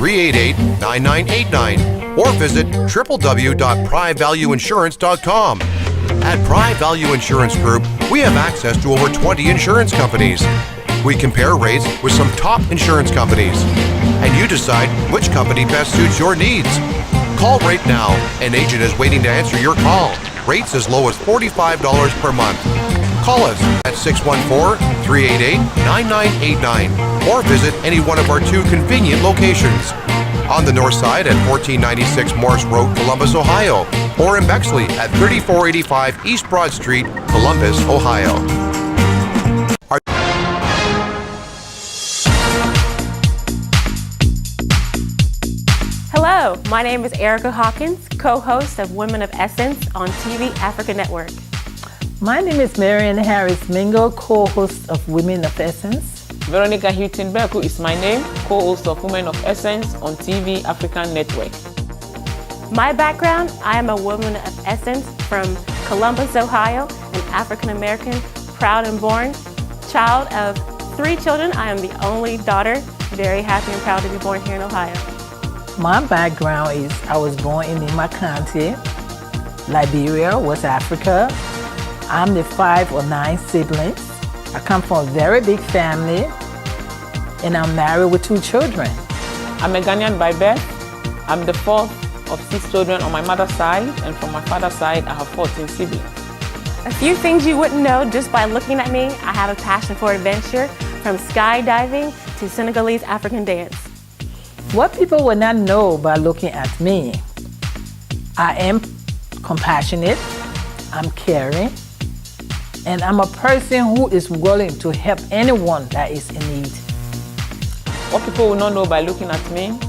388-9989 or visit www.privalueinsurance.com. At Pri Value Insurance Group, we have access to over 20 insurance companies. We compare rates with some top insurance companies, and you decide which company best suits your needs. Call right now. An agent is waiting to answer your call. Rates as low as $45 per month. Call us at 614-388-9989 or visit any one of our 2 convenient locations. On the north side at 1496 Morse Road, Columbus, Ohio, or in Bexley at 3485 East Broad Street, Columbus, Ohio. Hello, my name is Erica Hawkins, co-host of Women of Essence on TV Africa Network. My name is Marian Harris Mingo, co-host of Women of Essence. Veronica Houghton-Beku is my name, co-host of Women of Essence on TV African Network. My background, I am a woman of essence from Columbus, Ohio, an African-American, proud and born, child of 3 children. I am the only daughter, very happy and proud to be born here in Ohio. My background is I was born in Nima County, Liberia, West Africa. I'm the 5 or 9 siblings. I come from a very big family, and I'm married with 2 children. I'm a Ghanaian by birth. I'm the 4th of 6 children on my mother's side, and from my father's side, I have 14 siblings. A few things you wouldn't know just by looking at me. I have a passion for adventure, from skydiving to Senegalese African dance. What people will not know by looking at me, I am compassionate, I'm caring, and I'm a person who is willing to help anyone that is in need. What people will not know by looking at me,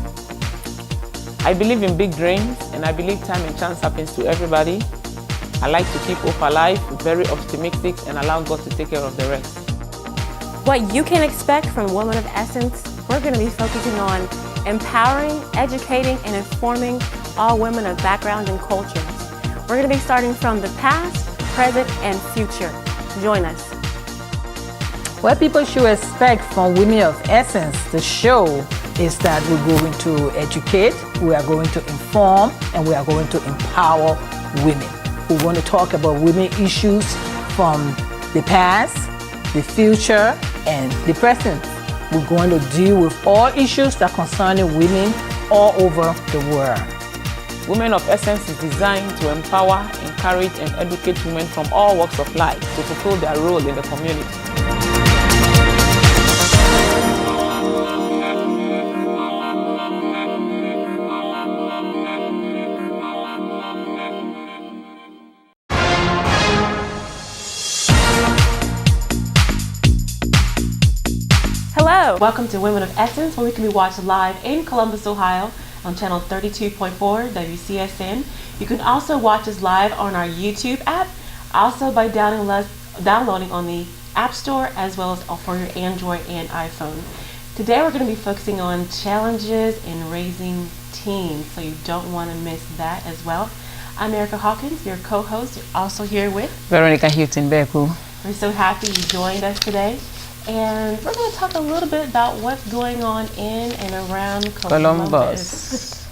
I believe in big dreams, and I believe time and chance happens to everybody. I like to keep hope alive, very optimistic, and allow God to take care of the rest. What you can expect from Women of Essence, we're going to be focusing on empowering, educating, and informing all women of backgrounds and cultures. We're going to be starting from the past, present, and future. Join us. What people should expect from Women of Essence, the show, is that we're going to educate, we are going to inform, and we are going to empower women. We want to talk about women issues from the past, the future, and the present. We're going to deal with all issues that concern women all over the world. Women of Essence is designed to empower, encourage, and educate women from all walks of life to fulfill their role in the community. Hello, welcome to Women of Essence, where we can be watched live in Columbus, Ohio on channel 32.4 WCSN. You can also watch us live on our YouTube app, also by downloading on the App Store as well as for your Android and iPhone. Today we're going to be focusing on challenges in raising teens, so you don't want to miss that as well. I'm Erica Hawkins, your co-host, also here with Veronica Houghton-Beku. We're so happy you joined us today. And we're going to talk a little bit about what's going on in and around Columbus.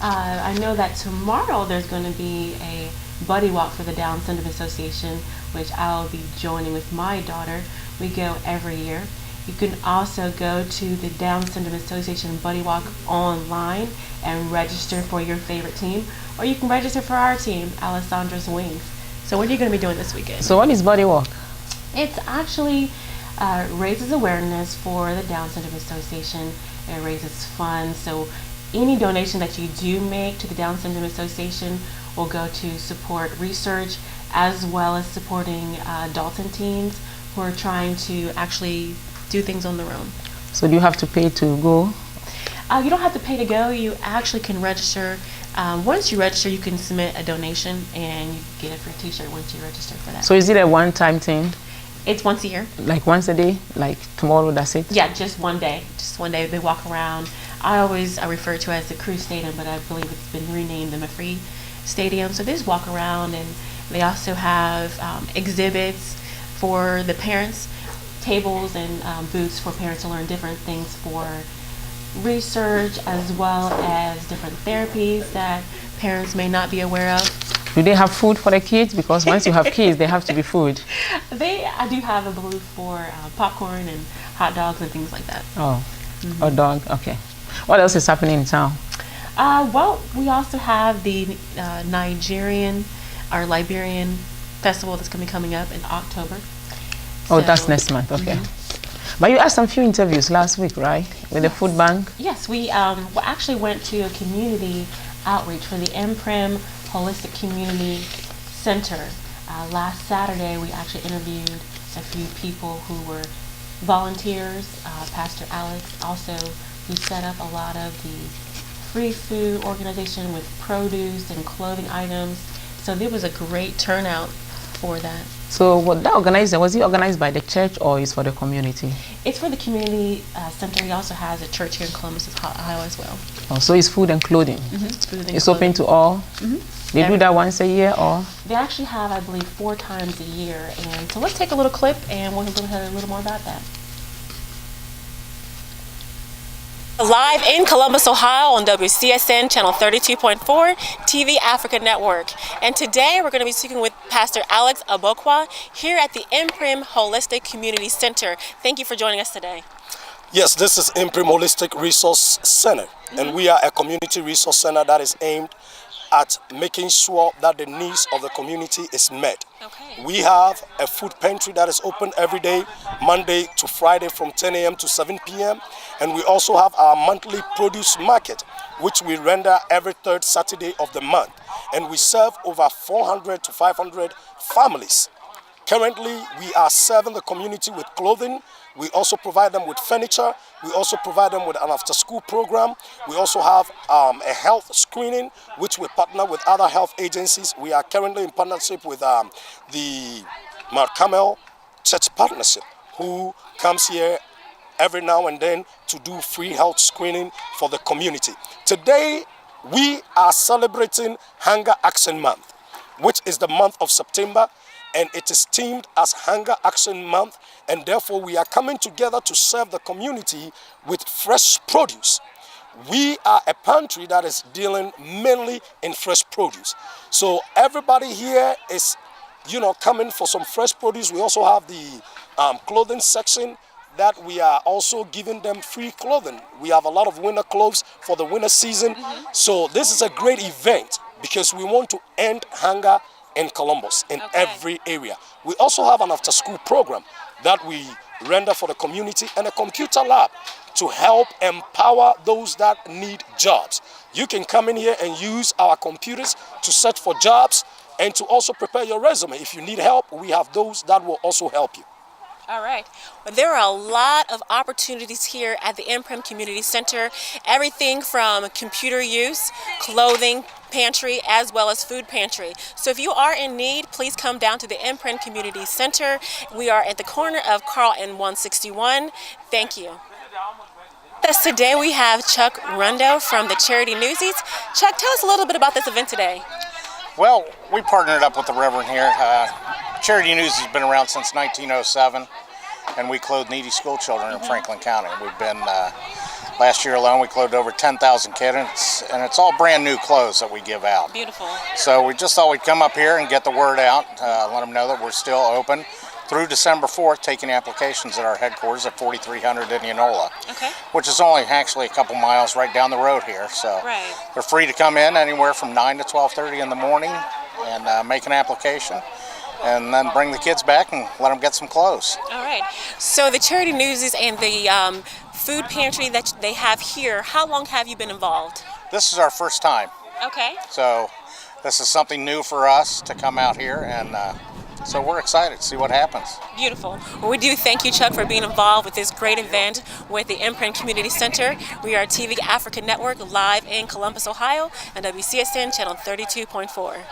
I know that tomorrow there's going to be a buddy walk for the Down Syndrome Association, which I'll be joining with my daughter. We go every year. You can also go to the Down Syndrome Association Buddy Walk online and register for your favorite team, or you can register for our team, Alessandra's Wings. So what are you going to be doing this weekend? So what is Buddy Walk? It's actually raises awareness for the Down Syndrome Association. It raises funds. So any donation that you do make to the Down Syndrome Association will go to support research as well as supporting adults and teens who are trying to actually do things on their own. So do you have to pay to go? You don't have to pay to go. You actually can register. Once you register, you can submit a donation and you get a free t-shirt once you register for that. So is it a one-time thing? It's once a year. Like once a day? Like tomorrow, that's it? Yeah, just one day. Just one day. They walk around. I refer to it as the Cruise Stadium, but I believe it's been renamed the Mafree Stadium. So they just walk around, and they also have exhibits for the parents, tables and booths for parents to learn different things for research as well as different therapies that parents may not be aware of. Do they have food for the kids? Because once you have kids, they have to be food. I do have a booth for popcorn and hot dogs and things like that. Oh, a dog. Okay. What else is happening in town? Well, we also have the Liberian festival that's going to be coming up in October. Oh, that's next month. Okay. But you had some few interviews last week, right? With the food bank? Yes, we actually went to a community outreach for the Imprim Holistic Community Center. Last Saturday, we actually interviewed a few people who were volunteers. Pastor Alex also, who set up a lot of the free food organization with produce and clothing items. So there was a great turnout for that. So what that organizer, was it organized by the church or is for the community? It's for the community center. He also has a church here in Columbus, Ohio as well. Oh, so it's food and clothing. It's food and It's clothing. open to all. They do that once a year or? They actually have, I believe, 4 times a year. And so let's take a little clip and we'll go ahead a little more about that. Live in Columbus, Ohio on WCSN Channel 32.4 TV Africa Network. And today we're going to be speaking with Pastor Alex Abokwa here at the Imprim Holistic Community Center. Thank you for joining us today. Yes, this is Imprim Holistic Resource Center, and we are a community resource center that is aimed at making sure that the needs of the community is met. Okay. We have a food pantry that is open every day, Monday to Friday from 10 a.m. to 7 p.m. And we also have our monthly produce market, which we render every third Saturday of the month. And we serve over 400 to 500 families. Currently, we are serving the community with clothing. We also provide them with furniture. We also provide them with an after-school program. We also have a health screening, which we partner with other health agencies. We are currently in partnership with the Mount Carmel Church Partnership, who comes here every now and then to do free health screening for the community. Today, we are celebrating Hunger Action Month, which is the month of September, and it is themed as Hunger Action Month, and therefore we are coming together to serve the community with fresh produce. We are a pantry that is dealing mainly in fresh produce. So everybody here is, coming for some fresh produce. We also have the clothing section that we are also giving them free clothing. We have a lot of winter clothes for the winter season. So this is a great event because we want to end hunger in Columbus, in every area. We also have an after-school program that we render for the community and a computer lab to help empower those that need jobs. You can come in here and use our computers to search for jobs and to also prepare your resume. If you need help, we have those that will also help you. All right. Well, there are a lot of opportunities here at the Imprim Community Center. Everything from computer use, clothing, pantry, as well as food pantry. So if you are in need, please come down to the Imprim Community Center. We are at the corner of Carl and 161. Thank you. Thus today we have Chuck Rundo from the Charity Newsies. Chuck, tell us a little bit about this event today. Well, we partnered up with the Reverend here. Charity News has been around since 1907, and we clothe needy school children in Franklin County. We've been, last year alone, we clothed over 10,000 kids, and it's all brand new clothes that we give out. Beautiful. So we just thought we'd come up here and get the word out, let them know that we're still open through December 4th, taking applications at our headquarters at 4300 Indianola, which is only actually a couple miles right down the road here. So they're free to come in anywhere from 9 to 12:30 in the morning and make an application, and then bring the kids back and let them get some clothes. All right. So the Charity Newsies and the food pantry that they have here, how long have you been involved? This is our first time. Okay. So this is something new for us to come out here, and so we're excited to see what happens. Beautiful. Well, we do thank you, Chuck, for being involved with this great event with the Imprim Community Center. We are TV Africa Network live in Columbus, Ohio, and WCSN Channel 32.4.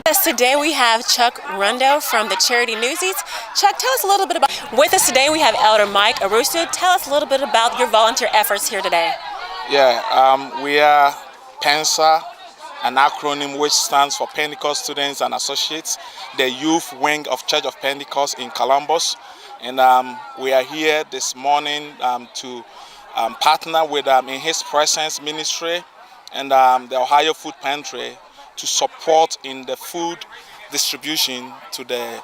Yes, today we have Chuck Rundo from the Charity Newsies. Chuck, tell us a little bit about. With us today we have Elder Mike Arusa. Tell us a little bit about your volunteer efforts here today. Yeah, we are PENSA, an acronym which stands for Pentecost Students and Associates, the youth wing of Church of Pentecost in Columbus. And we are here this morning to partner with In His Presence Ministry and the Ohio Food Pantry to support in the food distribution to the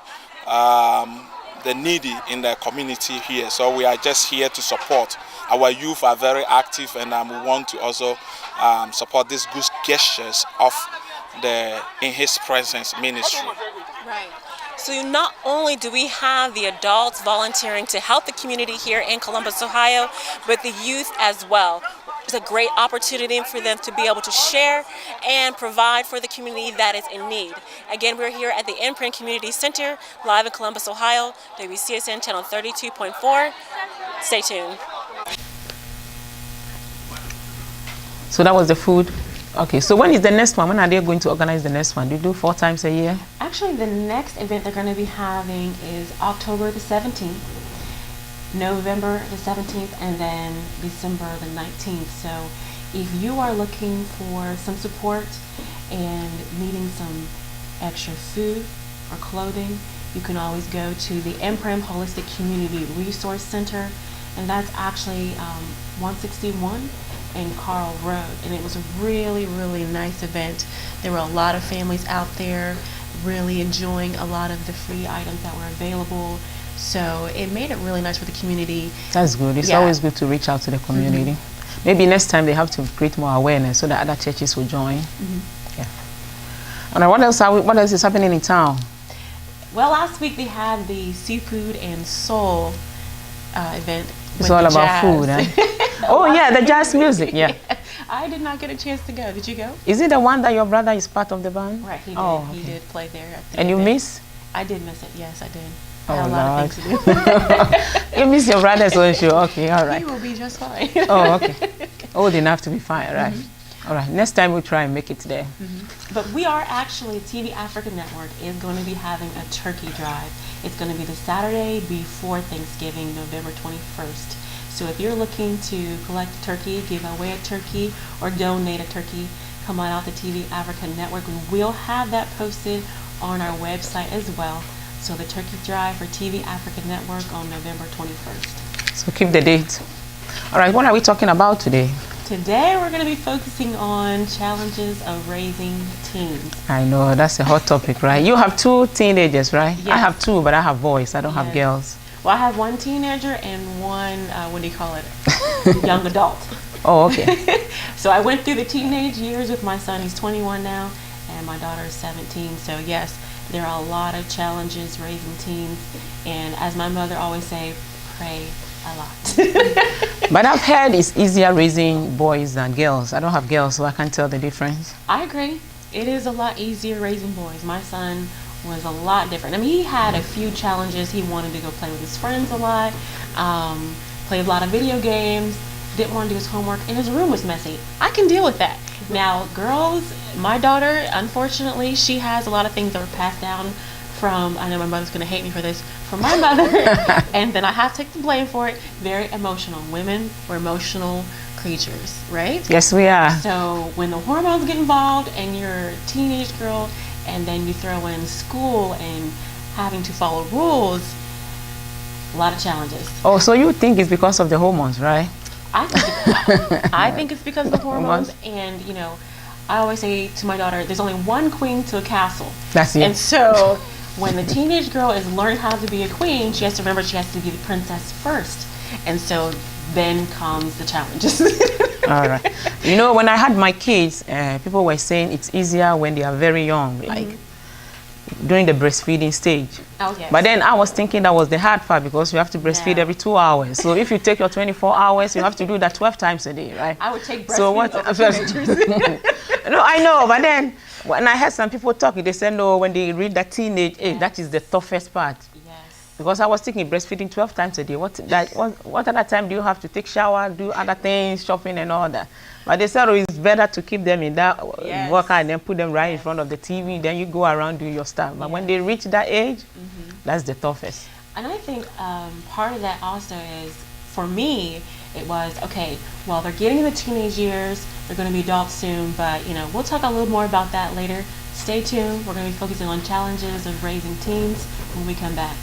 needy in the community here. So we are just here to support. Our youth are very active, and we want to also support these good gestures of the In His Presence Ministry. Right. So not only do we have the adults volunteering to help the community here in Columbus, Ohio, but the youth as well. It's a great opportunity for them to be able to share and provide for the community that is in need. Again, we're here at the Imprint Community Center, live in Columbus, Ohio, WCSN channel 32.4. Stay tuned. So that was the food. Okay, so when is the next one? When are they going to organize the next one? Do you do 4 times a year? Actually, the next event they're going to be having is October the 17th, November the 17th, and then December the 19th. So if you are looking for some support and needing some extra food or clothing, you can always go to the Imprint Holistic Community Resource Center, and that's actually 161 in Carl Road, and it was a really, really nice event. There were a lot of families out there really enjoying a lot of the free items that were available, so it made it really nice for the community. That's good. It's always good to reach out to the community. Maybe next time they have to create more awareness so that other churches will join. Yeah. And what else is happening in town? Well, last week they had the Seafood and Soul event. It's all about food, eh? Oh yeah, the jazz music, yeah. I did not get a chance to go. Did you go? Is it the one that your brother is part of the band? Right, he did. Oh, He okay. did play there. At the And you event. miss? I did miss it. Yes, I did. Oh, I had a lot of things to do. You miss your brother's own show. Okay, all right. He will be just fine. Oh, okay. Old enough to be fine, right? All right. Next time we'll try and make it there. But we are actually, TV Africa Network is going to be having a turkey drive. It's going to be the Saturday before Thanksgiving, November 21st. So if you're looking to collect a turkey, give away a turkey, or donate a turkey, come on out to TV Africa Network. We will have that posted on our website as well. So the turkey drive for TV Africa Network on November 21st. So keep the date. All right. What are we talking about today? Today we're going to be focusing on challenges of raising teens. I know that's a hot topic, right? You have 2 teenagers, right? Yes. I have 2, but I have boys. I don't have Yes. girls. Well, I have one teenager and one, what do you call it, young adult. Oh, okay. So I went through the teenage years with my son. He's 21 now, and my daughter is 17. So yes, there are a lot of challenges raising teens. And as my mother always say, pray a lot. But I've heard it's easier raising boys than girls. I don't have girls, so I can't tell the difference. I agree. It is a lot easier raising boys. My son was a lot different. I mean, he had a few challenges. He wanted to go play with his friends a lot, played a lot of video games, didn't want to do his homework, and his room was messy. I can deal with that. Now, girls, my daughter, unfortunately, she has a lot of things that were passed down from, I know my mother's going to hate me for this, from my mother, and then I have to take the blame for it. Very emotional. Women were emotional creatures, right? Yes, we are. So when the hormones get involved and you're a teenage girl, and then you throw in school and having to follow rules, a lot of challenges. Oh, so you think it's because of the hormones, right? I think it's because of the hormones, and you know, I always say to my daughter, there's only one queen to a castle. That's it. And so when the teenage girl is learning how to be a queen, she has to remember she has to be the princess first. And so then comes the challenges. All right. You know, when I had my kids, people were saying it's easier when they are very young, like during the breastfeeding stage. Oh, yes. But then I was thinking that was the hard part because you have to breastfeed every 2 hours. So if you take your 24 hours, you have to do that 12 times a day, right? I would take breastfeeding So what? over teenagers. No, I know, but then when I heard some people talking, they said no, when they reach that teenage age, that is the toughest part. Yes. Because I was thinking breastfeeding 12 times a day. What other time do you have to take shower, do other things, shopping and all that? But they said it's better to keep them in that worker and then put them right in front of the TV. Then you go around doing your stuff. But when they reach that age, that's the toughest. And I think part of that also is, for me, it was, okay, well, they're getting in the teenage years, they're going to be adults soon, but, you know, we'll talk a little more about that later. Stay tuned. We're going to be focusing on challenges of raising teens when we come back.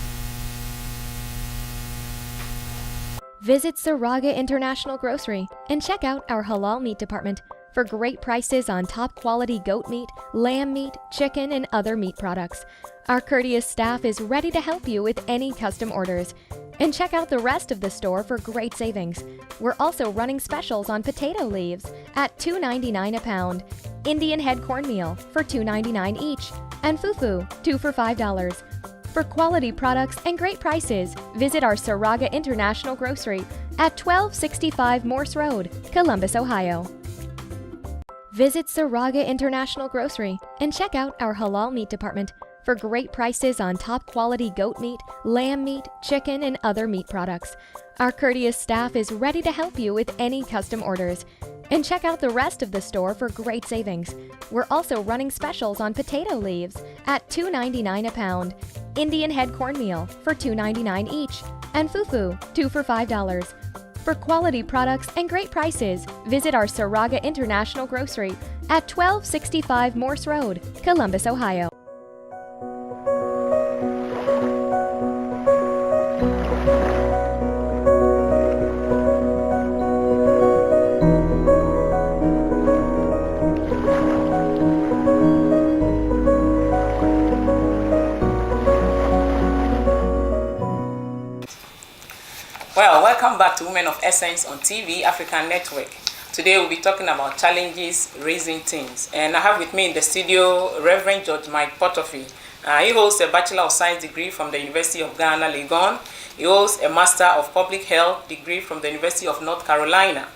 Visit Saraga International Grocery and check out our halal meat department for great prices on top quality goat meat, lamb meat, chicken, and other meat products. Our courteous staff is ready to help you with any custom orders. And check out the rest of the store for great savings. We're also running specials on potato leaves at $2.99 a pound, Indian head cornmeal for $2.99 each, and fufu 2 for $5. For quality products and great prices, visit our Saraga International Grocery at 1265 Morse Road, Columbus, Ohio. Visit Saraga International Grocery and check out our halal meat department for great prices on top quality goat meat, lamb meat, chicken, and other meat products. Our courteous staff is ready to help you with any custom orders. And check out the rest of the store for great savings. We're also running specials on potato leaves at $2.99 a pound, Indian head cornmeal for $2.99 each, and fufu 2 for $5. For quality products and great prices, visit our Saraga International Grocery at 1265 Morse Road, Columbus, Ohio. Well, welcome back to Women of Essence on TV African Network. Today we'll be talking about challenges raising teens. And I have with me in the studio Reverend George Mike Potofi. He holds a Bachelor of Science degree from the University of Ghana, Legon. He holds a Master of Public Health degree from the University of North Carolina.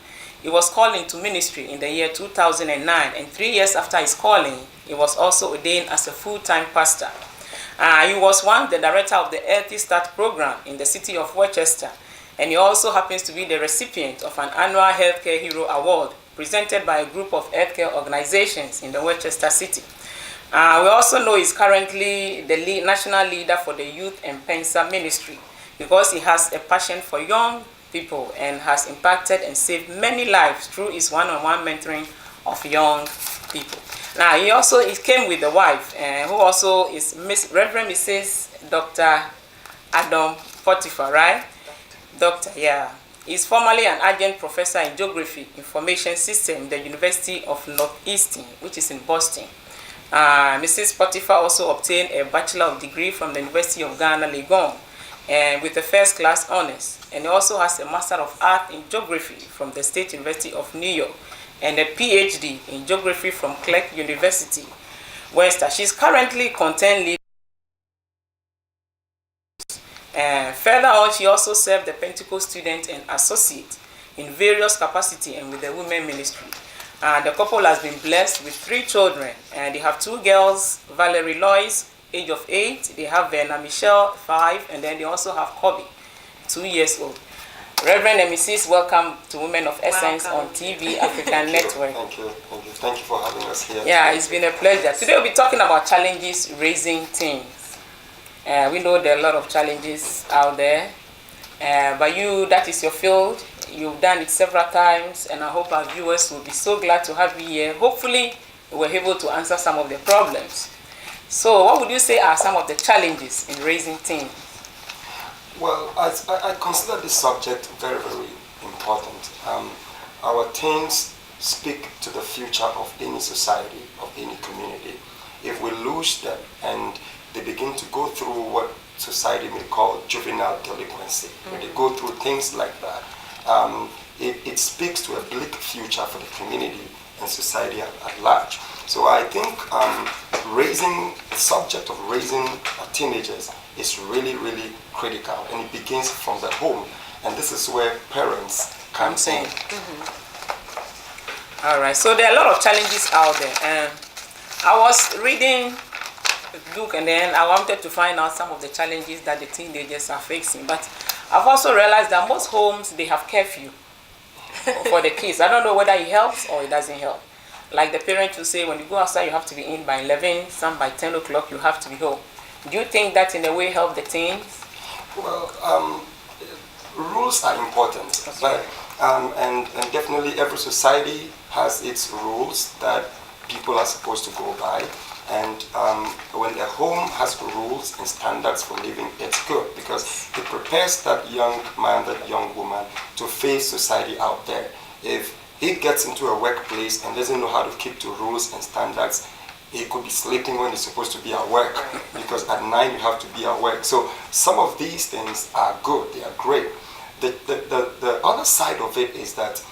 He was called into ministry in the year 2009, and 3 years after his calling, he was also ordained as a full-time pastor. He was the director of the Healthy Start program in the city of Worcester. And he also happens to be the recipient of an annual Healthcare Hero Award presented by a group of healthcare organizations in the Worcester city. We also know he's currently the national leader for the Youth and Pensa Ministry because he has a passion for young people and has impacted and saved many lives through his one-on-one mentoring of young people. Now, he came with a wife who also is Reverend Mrs. Dr. Adam Potiphar, right? Doctor, yeah. He's formerly an adjunct professor in Geography Information System at the University of Northeastern, which is in Boston. Mrs. Potiphar also obtained a Bachelor of Degree from the University of Ghana, Legon, and with a first class honors. And he also has a Master of Art in Geography from the State University of New York and a PhD in Geography from Clark University, Worcester. She's currently content leader. Further on, she also served the Pentecost student and associate in various capacities and with the women ministry. The couple has been blessed with 3 children, and they have 2 girls, Valerie Lois, age of 8, they have Verna Michelle, 5, and then they also have Kobe, 2 years old. Reverend and Mrs., welcome to Women of Essence on TV African Network. Thank you for having us here. Yeah, it's been a pleasure. Today we'll be talking about challenges raising teens. We know there are a lot of challenges out there, but that is your field. You've done it several times, and I hope our viewers will be so glad to have you here. Hopefully, we're able to answer some of the problems. So, what would you say are some of the challenges in raising teens? Well, I consider this subject very, very important. Our teens speak to the future of any society, of any community. If we lose them and they begin to go through what society may call juvenile delinquency, when they go through things like that, it speaks to a bleak future for the community and society at large. So I think the subject of raising teenagers is really, really critical, and it begins from the home, and this is where parents come in. All right, so there are a lot of challenges out there. I was reading book, and then I wanted to find out some of the challenges that the teenagers are facing. But I've also realized that most homes, they have curfew for the kids. I don't know whether it helps or it doesn't help. Like the parents will say, when you go outside, you have to be in by 11, some by 10 o'clock, you have to be home. Do you think that in a way help the teens? Well, rules are important, but, and definitely every society has its rules that people are supposed to go by. And when a home has rules and standards for living, it's good because it prepares that young man, that young woman to face society out there. If he gets into a workplace and doesn't know how to keep to rules and standards, he could be sleeping when he's supposed to be at work because at 9 you have to be at work. So some of these things are good, they are great. The other side of it is that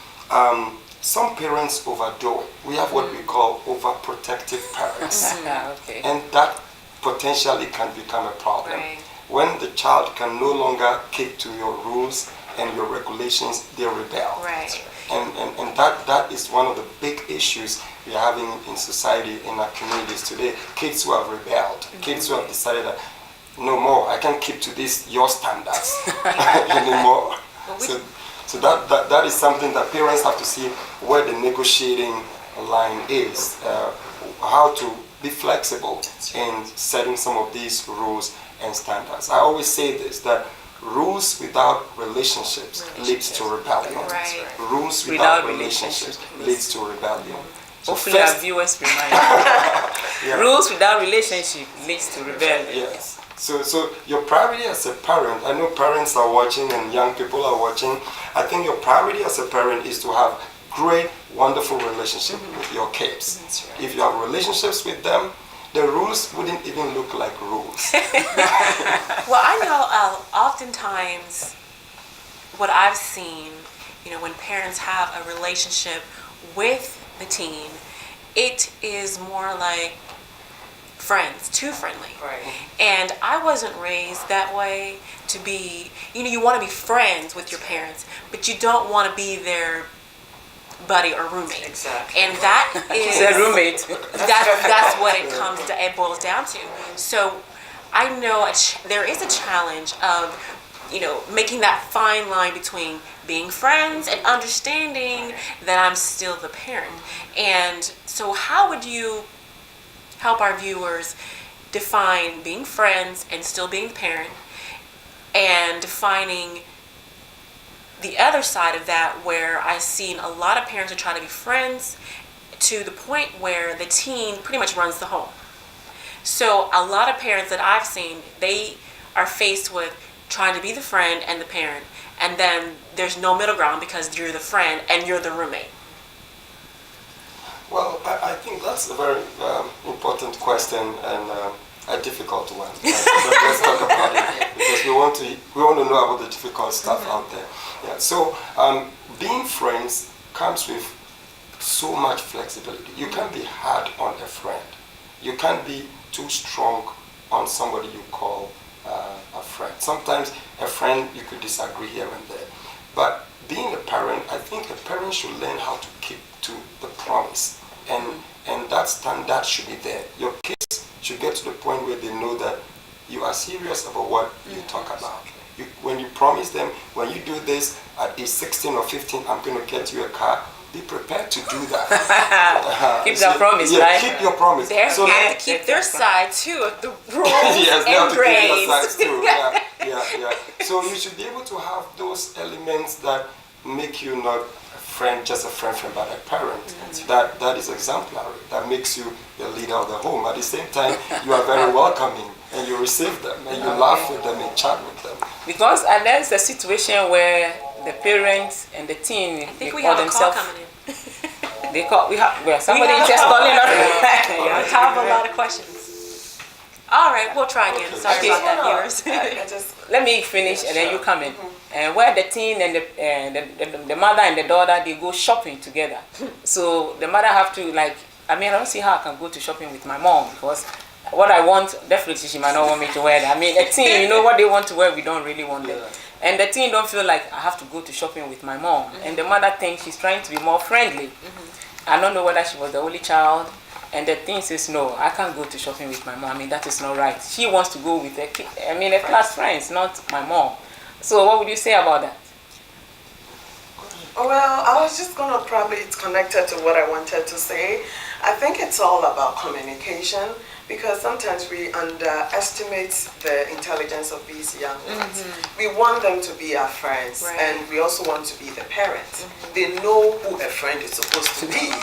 some parents overdo it. We have what we call overprotective parents. Okay. And that potentially can become a problem. Right. When the child can no longer keep to your rules and your regulations, they rebel. Right. And that is one of the big issues we are having in society, in our communities today. Kids who have rebelled, kids who have decided that no more, I can't keep to your standards anymore. So that is something that parents have to see where the negotiating line is, how to be flexible in setting some of these rules and standards. I always say this, that rules without relationships leads to rebellion. Right. Rules without relationships leads to rebellion. So Hopefully our viewers remind rules without relationship leads to rebellion. Yes. So your priority as a parent, I know parents are watching and young people are watching. I think your priority as a parent is to have great, wonderful relationship with your kids. Right. If you have relationships with them, the rules wouldn't even look like rules. Well, I know oftentimes what I've seen, when parents have a relationship with the teen, it is more like friends, too friendly. Right. And I wasn't raised that way to be, you want to be friends with your parents, but you don't want to be their buddy or roommate. Exactly. And that is Their roommate. that's what it boils down to. So I know there is a challenge of making that fine line between being friends and understanding that I'm still the parent. And so how would you help our viewers define being friends and still being the parent, and defining the other side of that, where I've seen a lot of parents are trying to be friends to the point where the teen pretty much runs the home. So a lot of parents that I've seen, they are faced with trying to be the friend and the parent, and then there's no middle ground because you're the friend and you're the roommate. Well, I think that's a very important question and a difficult one. Let's talk about it because we want to know about the difficult stuff out there. Yeah. So being friends comes with so much flexibility. You can't be hard on a friend. You can't be too strong on somebody you call a friend. Sometimes a friend you could disagree here and there, but being a parent, I think a parent should learn how to keep to the promise, and that standard should be there. Your kids should get to the point where they know that you are serious about what you talk about. When you promise them, when you do this at age 16 or 15, I'm going to get you a car. Be prepared to do that. Keep that promise, yeah, right? Keep your promise. They have to keep their side too of the rules and grades. Too. Yeah. So you should be able to have those elements that make you not a friend, just a friend, but a parent. That is exemplary. That makes you the leader of the home. At the same time, you are very welcoming and you receive them and you laugh with them and chat with them. Because there's a situation where the parents and the teen, I think we call have a call themselves. coming in. Somebody just calling us. We have a lot of questions. All right, we'll try again. Sorry about that, viewers. Let me finish and then you come in. And where the teen and the mother and the daughter, they go shopping together. So the mother have to I don't see how I can go to shopping with my mom, because what I want, definitely she might not want me to wear that. A teen, what they want to wear, we don't really want them. And the teen don't feel like I have to go to shopping with my mom. And the mother thinks she's trying to be more friendly. I don't know whether she was the only child. And the teen says, no, I can't go to shopping with my mom. that is not right. She wants to go with her class friends, not my mom. So what would you say about that? Well, I was just going to it's connected to what I wanted to say. I think it's all about communication, because sometimes we underestimate the intelligence of these young ones. We want them to be our friends, and we also want to be the parents. They know who a friend is supposed to be,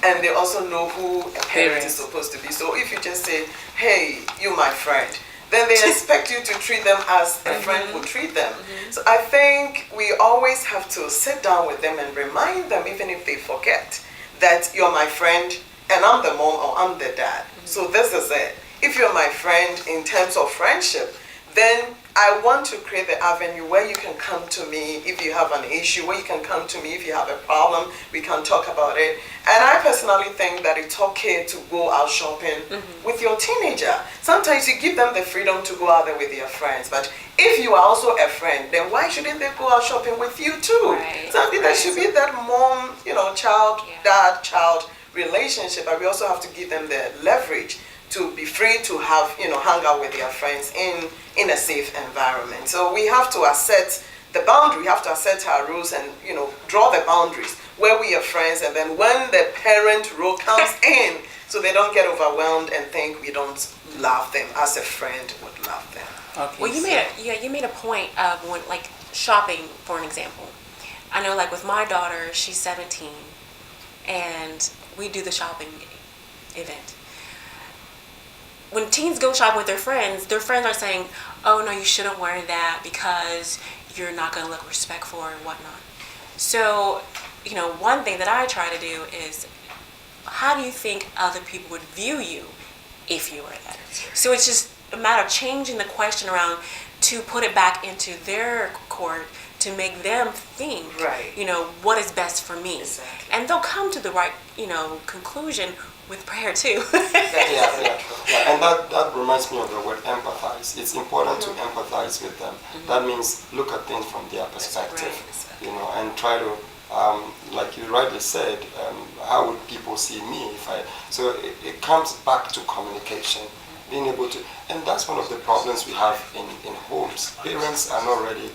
and they also know who a parent is supposed to be. So if you just say, hey, you're my friend, then they expect you to treat them as a friend would treat them. So I think we always have to sit down with them and remind them, even if they forget, that you're my friend and I'm the mom or I'm the dad. So this is it. If you're my friend in terms of friendship, then I want to create the avenue where you can come to me if you have an issue, where you can come to me if you have a problem, we can talk about it. And I personally think that it's okay to go out shopping with your teenager. Sometimes you give them the freedom to go out there with your friends, but if you are also a friend, then why shouldn't they go out shopping with you too? So there should be that mom, child, dad, child relationship, but we also have to give them the leverage to be free to have, hang out with their friends in a safe environment. So we have to assert the boundary, we have to assert our rules and, draw the boundaries where we are friends, and then when the parent role comes in, so they don't get overwhelmed and think we don't love them as a friend would love them. Okay, well, you made a point of when, like, shopping, for an example. I know, like, with my daughter, she's 17, and we do the shopping event. When teens go shopping with their friends are saying, oh, no, you shouldn't wear that because you're not going to look respectful or whatnot. So, one thing that I try to do is, how do you think other people would view you if you were that? So it's just a matter of changing the question around to put it back into their court to make them think, what is best for me. Exactly. And they'll come to the right, conclusion with prayer too. And that reminds me of the word empathize. It's important to empathize with them. That means look at things from their perspective, and try to, like you rightly said, how would people see me if I? So it comes back to communication, being able to, and that's one of the problems we have in homes. Parents are not ready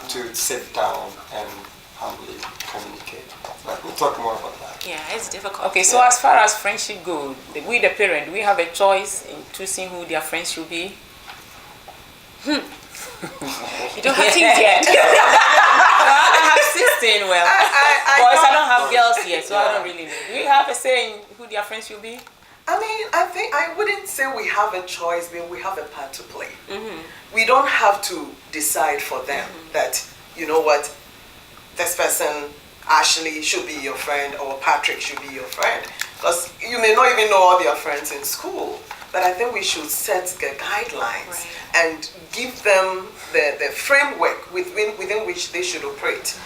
to sit down and humbly communicate. But we'll talk more about that. Yeah, it's difficult. Okay, so as far as friendship goes, we the parent, we have a choice in choosing who their friends should be. You don't have teens yet. I have 16, boys, I don't have girls yet, so I don't really know. Do we have a say in who their friends should be? I mean, I think I wouldn't say we have a choice, but we have a part to play. We don't have to decide for them that, you know what, this person, Ashley, should be your friend, or Patrick should be your friend. Because you may not even know all their friends in school, but I think we should set the guidelines and give them the framework within which they should operate.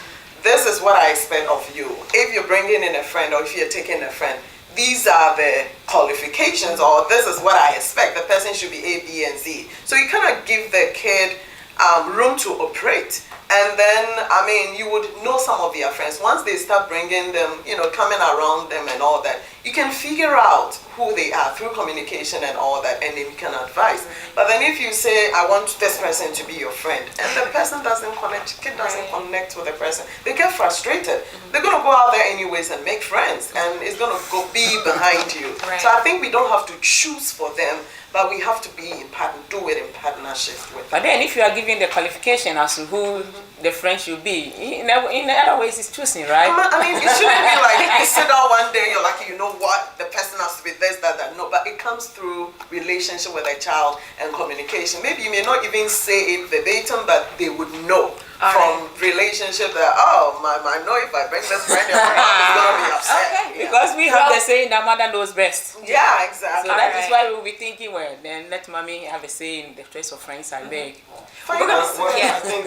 This is what I expect of you. If you're bringing in a friend or if you're taking a friend, these are the qualifications, or this is what I expect. The person should be A, B, and Z. So you kind of give the kid room to operate. And then, I mean, you would know some of their friends. Once they start bringing them, coming around them and all that, you can figure out who they are through communication and all that, and then you can advise. But then if you say, I want this person to be your friend, and the person doesn't connect, kid doesn't connect with the person, they get frustrated. They're going to go out there anyways and make friends, and it's going to be behind you. So I think we don't have to choose for them, but we have to do it in partnership with them. But then if you are giving the qualification as to who the friend should be, in other ways it's choosing, right? I mean, it shouldn't be like you sit down one day, you're like, you know what, the person has to be this, that. No, but it comes through relationship with a child and communication. Maybe you may not even say it verbatim, but they would know from relationship that, I know if I bring this friend, your mom is going to be upset. Because we have the saying that mother knows best. Yeah, exactly. So that is why we'll be thinking, well, then let mommy have a say in the choice of friends, I beg. I think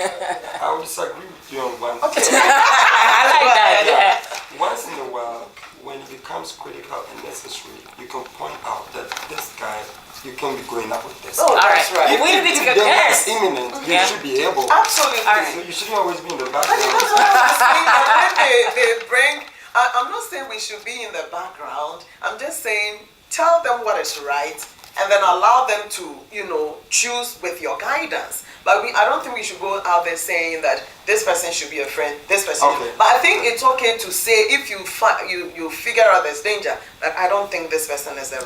I would disagree with you on one thing. I like that. Once in a while, when it becomes critical and necessary, you can point out that this guy, you can be going up with this. Oh, that's right. If it's imminent, you should be able. Absolutely. So you shouldn't always be in the background. That's what I'm saying. They bring, I'm not saying we should be in the background. I'm just saying, tell them what is right, and then allow them to, choose with your guidance. But I don't think we should go out there saying that this person should be a friend, this person. Okay. But I think it's okay to say if you figure out there's danger, that I don't think this person is a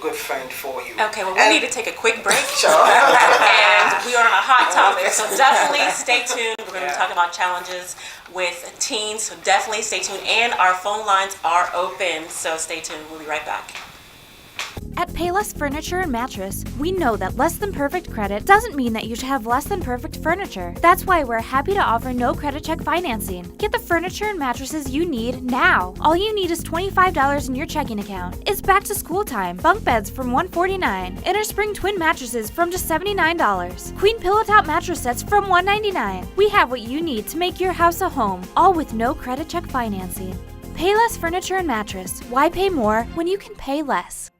good friend for you. Okay, well, we need to take a quick break. Sure. And we are on a hot topic, so definitely stay tuned. We're going to be talking about challenges with teens, so definitely stay tuned. And our phone lines are open, so stay tuned. We'll be right back. At Payless Furniture and Mattress, we know that less than perfect credit doesn't mean that you should have less than perfect furniture. That's why we're happy to offer no credit check financing. Get the furniture and mattresses you need now. All you need is $25 in your checking account. It's back to school time. Bunk beds from $149. Inner Spring twin mattresses from just $79. Queen pillow top mattress sets from $199. We have what you need to make your house a home, all with no credit check financing. Payless Furniture and Mattress. Why pay more when you can pay less?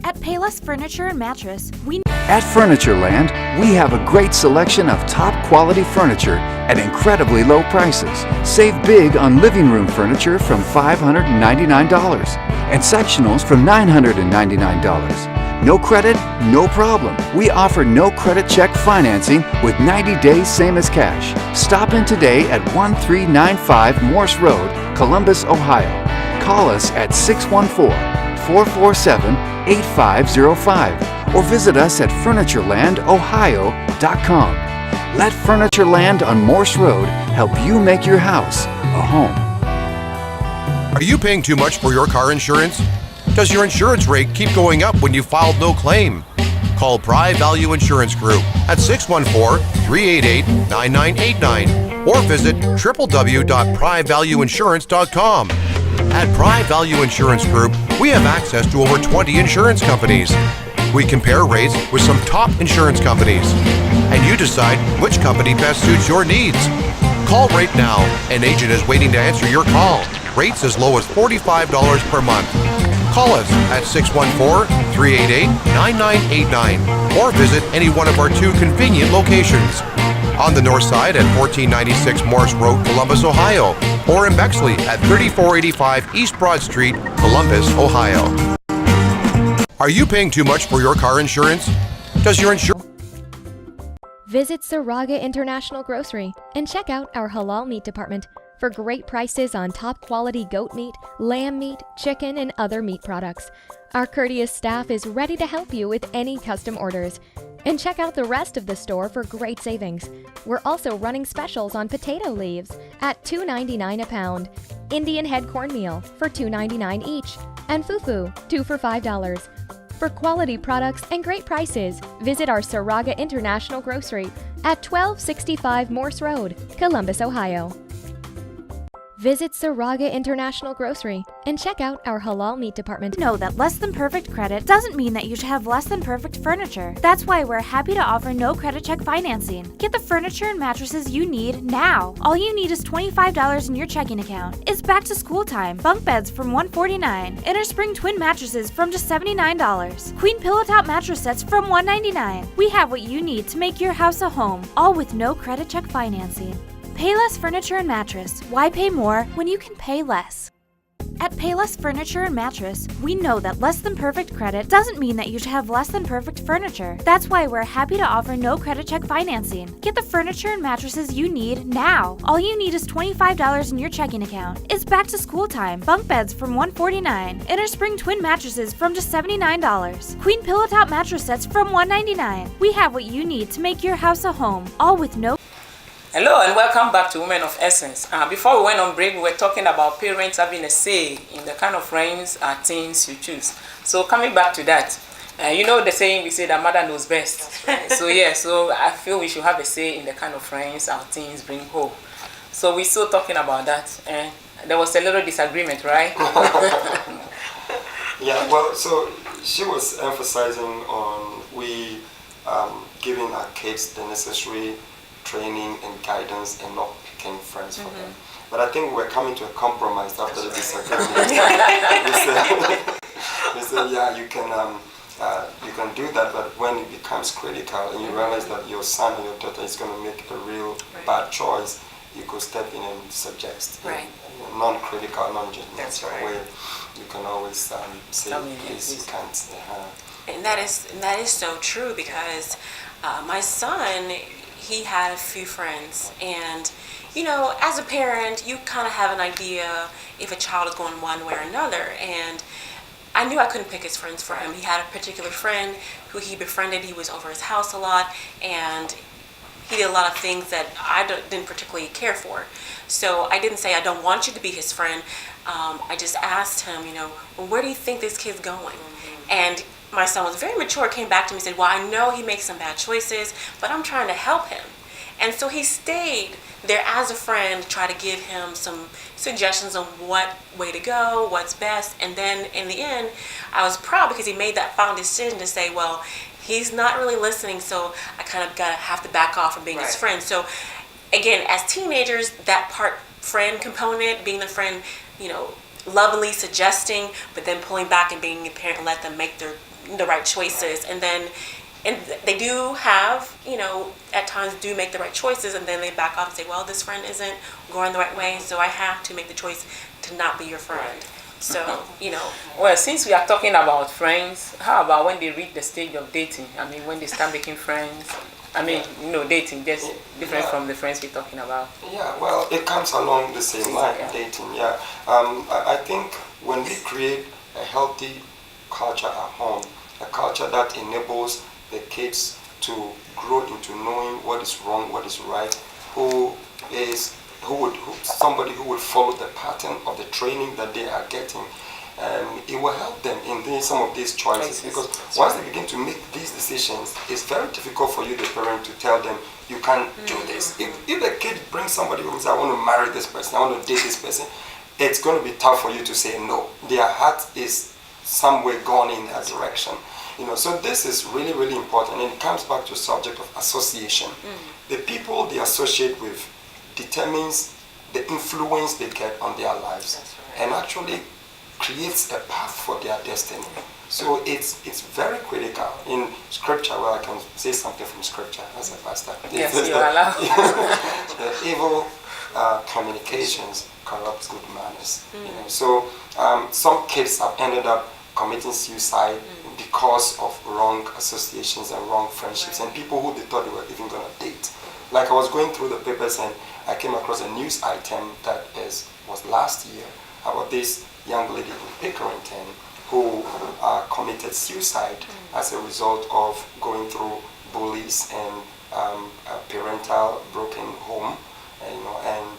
At Payless Furniture and Mattress, At Furnitureland, we have a great selection of top quality furniture at incredibly low prices. Save big on living room furniture from $599 and sectionals from $999. No credit, no problem. We offer no credit check financing with 90 days same as cash. Stop in today at 1395 Morse Road, Columbus, Ohio. Call us at 614-447-8505 or visit us at FurniturelandOhio.com. Let Furnitureland on Morse Road help you make your house a home. Are you paying too much for your car insurance? Does your insurance rate keep going up when you filed no claim? Call Pri Value Insurance Group at 614-388-9989 or visit www.privalueinsurance.com. At Pri Value Insurance Group, we have access to over 20 insurance companies. We compare rates with some top insurance companies, and you decide which company best suits your needs. Call right now. An agent is waiting to answer your call. Rates as low as $45 per month. Call us at 614-388-9989 or visit any one of our 2 convenient locations. On the north side at 1496 Morse Road, Columbus, Ohio, or in Bexley at 3485 East Broad Street, Columbus, Ohio. Are you paying too much for your car insurance? Does your insurance... Visit Saraga International Grocery and check out our halal meat department for great prices on top quality goat meat, lamb meat, chicken, and other meat products. Our courteous staff is ready to help you with any custom orders. And check out the rest of the store for great savings. We're also running specials on potato leaves at $2.99 a pound, Indian head cornmeal for $2.99 each, and fufu 2 for $5. For quality products and great prices, visit our Saraga International Grocery at 1265 Morse Road, Columbus, Ohio. Visit Saraga International Grocery and check out our halal meat department. know that less than perfect credit doesn't mean that you should have less than perfect furniture. That's why we're happy to offer no credit check financing. Get the furniture and mattresses you need now. All you need is $25 in your checking account. It's back to school time. Bunk beds from $149. Inner Spring twin mattresses from just $79. Queen pillow top mattress sets from $199. We have what you need to make your house a home, all with no credit check financing. Payless Furniture and Mattress. Why pay more when you can pay less? At Payless Furniture and Mattress, we know that less than perfect credit doesn't mean that you should have less than perfect furniture. That's why we're happy to offer no credit check financing. Get the furniture and mattresses you need now. All you need is $25 in your checking account. It's back to school time. Bunk beds from $149. Inner Spring twin mattresses from just $79. Queen pillow top mattress sets from $199. We have what you need to make your house a home, all with no... Hello and welcome back to Women of Essence. Before we went on break, we were talking about parents having a say in the kind of friends our teens you choose. So coming back to that, you know the saying we say that mother knows best. So I feel we should have a say in the kind of friends our teens bring home. So we're still talking about that. There was a little disagreement, right? Yeah, well, so she was emphasizing on we giving our kids the necessary training and guidance and not picking friends for them. But I think we're coming to a compromise after the disagreement. we said, yeah, you can do that, but when it becomes critical and you realize that your son or your daughter is going to make a real bad choice, you could step in and suggest in a non-critical, non-judgmental way. You can always say, please, you can't. And that is so true because my son, he had a few friends, and as a parent, you kind of have an idea if a child is going one way or another. And I knew I couldn't pick his friends for him. He had a particular friend who he befriended. He was over his house a lot, and he did a lot of things that I didn't particularly care for. So I didn't say I don't want you to be his friend. I just asked him, well, where do you think this kid's going? And my son was very mature, came back to me and said, well, I know he makes some bad choices, but I'm trying to help him. And so he stayed there as a friend to try to give him some suggestions on what way to go, what's best. And then in the end, I was proud because he made that final decision to say, well, he's not really listening, so I kind of have to back off from being his friend. So again, as teenagers, that part friend component, being the friend, lovingly suggesting, but then pulling back and being a parent and let them make the right choices. And they do have, at times do make the right choices, and then they back off and say, well, this friend isn't going the right way, so I have to make the choice to not be your friend. So, Well, since we are talking about friends, how about when they reach the stage of dating? I mean, when they start making friends? I mean, dating, just different from the friends we're talking about. Yeah, well, it comes along the same line, dating, I think when we create a healthy culture at home, a culture that enables the kids to grow into knowing what is wrong, what is right, somebody who would follow the pattern of the training that they are getting. It will help them in doing some of these choices, because once they begin to make these decisions, it's very difficult for you, the parent, to tell them you can't do this. If the kid brings somebody who says, I want to marry this person, I want to date this person, it's going to be tough for you to say no. Their heart is somewhere gone in that direction. So this is really, really important, and it comes back to the subject of association. The people they associate with determines the influence they get on their lives, and actually creates a path for their destiny. So it's very critical in scripture. Well, I can say something from scripture as a pastor. Yes, you are allowed. The evil communications corrupt good manners. So some kids have ended up committing suicide because of wrong associations and wrong friendships, and people who they thought they were even going to date. Like, I was going through the papers and I came across a news item that was last year about this young lady in Pickerington who committed suicide as a result of going through bullies and a parental broken home, and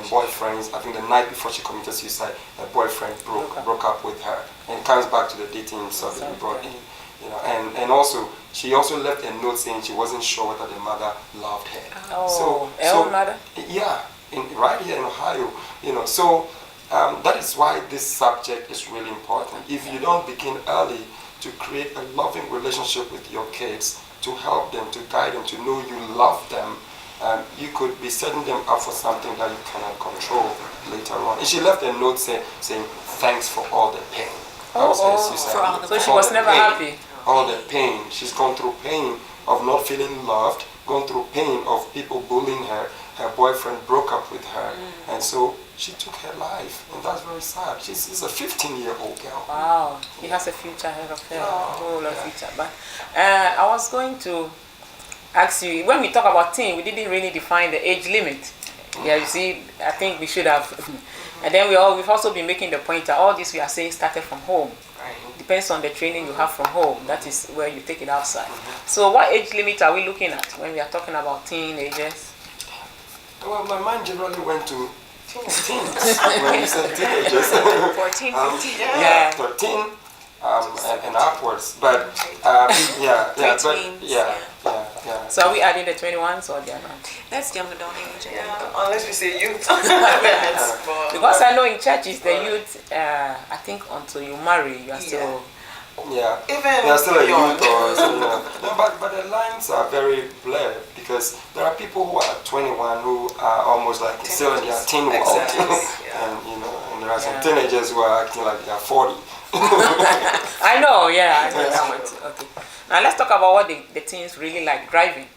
boyfriends. I think the night before she committed suicide, her boyfriend broke up with her, and it comes back to the dating stuff that we brought in. And also she also left a note saying she wasn't sure whether the mother loved her. Oh, so mother? Yeah, right here in Ohio. So that is why this subject is really important. If you don't begin early to create a loving relationship with your kids, to help them, to guide them, to know you love them, you could be setting them up for something that you cannot control later on. And she left a note saying thanks for all the pain. So she was never happy. All the pain. She's gone through pain of not feeling loved, gone through pain of people bullying her. Her boyfriend broke up with her, and so she took her life, and that's very sad. She's a 15-year-old girl. Wow, she has a future ahead of her, a whole lot of future. But I was going to ask you, when we talk about teen, we didn't really define the age limit. Yeah, you see, I think we should have. And then we've also been making the point that all this we are saying started from home. Depends on the training you have from home. That is where you take it outside. So what age limit are we looking at when we are talking about teenagers? Well, my mind generally went to teens when you said teenagers. 14, 15. 13 and upwards. But So are we adding the 21s or they are not? That's young adult age. Unless we say youth. Because I know in churches the youth, I think until you marry, you are still. Yeah, they are still a youth or so, No, but the lines are very blurred, because there are people who are 21 who are almost like still in their teen world, and there are some teenagers who are acting like they are 40. I know that one too. Okay. Now let's talk about what the teens really like driving.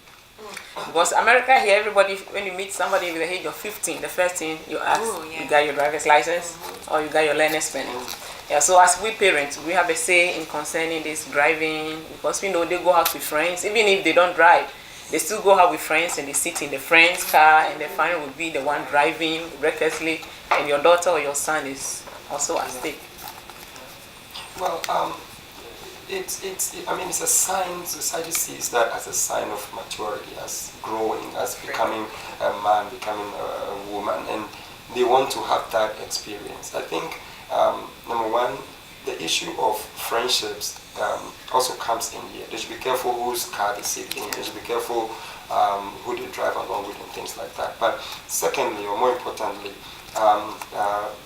Because America here, everybody, when you meet somebody with the age of 15, the first thing you ask, you got your driver's license or you got your learner's permit. Yeah, so as we parents, we have a say in concerning this driving, because we know they go out with friends, even if they don't drive, they still go out with friends and they sit in the friend's car, and the friend will be the one driving recklessly, and your daughter or your son is also at stake. Well, it's a sign. Society sees that as a sign of maturity, as growing, as becoming a man, becoming a woman, and they want to have that experience. I think number one, the issue of friendships also comes in here. They should be careful whose car they sit in. They should be careful who they drive along with and things like that. But secondly, or more importantly,